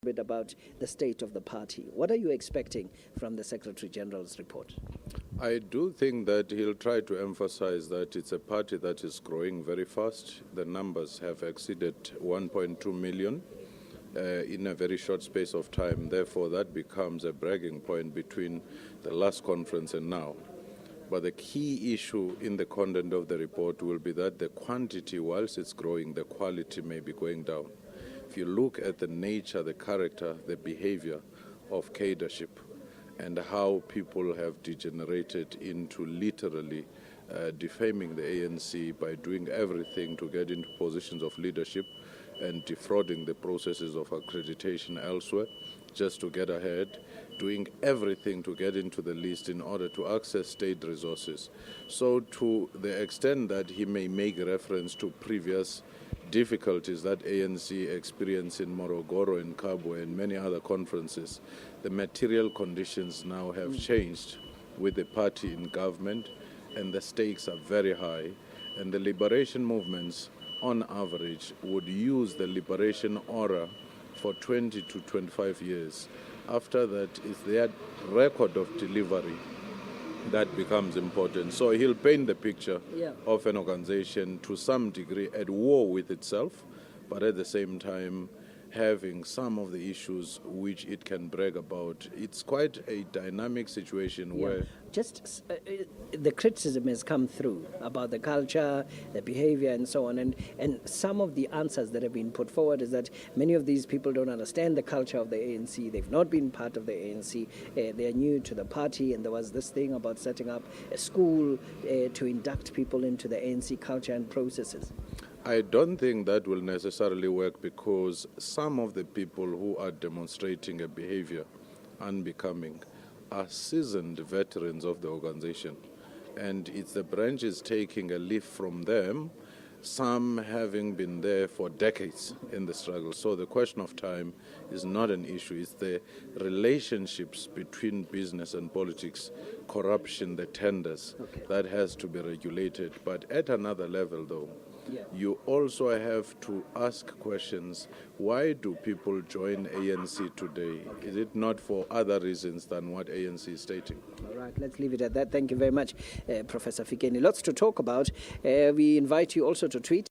bit about the state of the party. What are you expecting from the Secretary General's report? I do think that he'll try to emphasize that it's a party that is growing very fast. The numbers have exceeded 1.2 million in a very short space of time. Therefore, that becomes a bragging point between the last conference and now. But the key issue in the content of the report will be that the quantity, whilst it's growing, the quality may be going down. If you look at the nature, the character, the behavior of cadreship, and how people have degenerated into literally defaming the ANC by doing everything to get into positions of leadership and defrauding the processes of accreditation elsewhere just to get ahead, doing everything to get into the list in order to access state resources. So to the extent that he may make reference to previous difficulties that ANC experienced in Morogoro and Kabwe and many other conferences, the material conditions now have changed with the party in government, and the stakes are very high, and the liberation movements on average would use the liberation aura for 20 to 25 years. After that is their record of delivery that becomes important. So he'll paint the picture of an organization to some degree at war with itself, but at the same time having some of the issues which it can brag about. It's quite a dynamic situation where... Just the criticism has come through about the culture, the behavior and so on, and some of the answers that have been put forward is that many of these people don't understand the culture of the ANC. They've not been part of the ANC. They're new to the party, and there was this thing about setting up a school to induct people into the ANC culture and processes. I don't think that will necessarily work, because some of the people who are demonstrating a behavior unbecoming are seasoned veterans of the organization, and it's the branches taking a leaf from them, some having been there for decades in the struggle. So the question of time is not an issue. It's the relationships between business and politics, corruption, the tenders, that has to be regulated. But at another level, though, you also have to ask questions. Why do people join ANC today? Is it not for other reasons than what ANC is stating? All right, let's leave it at that. Thank you very much, Professor Fikeni. Lots to talk about. We invite you also to tweet.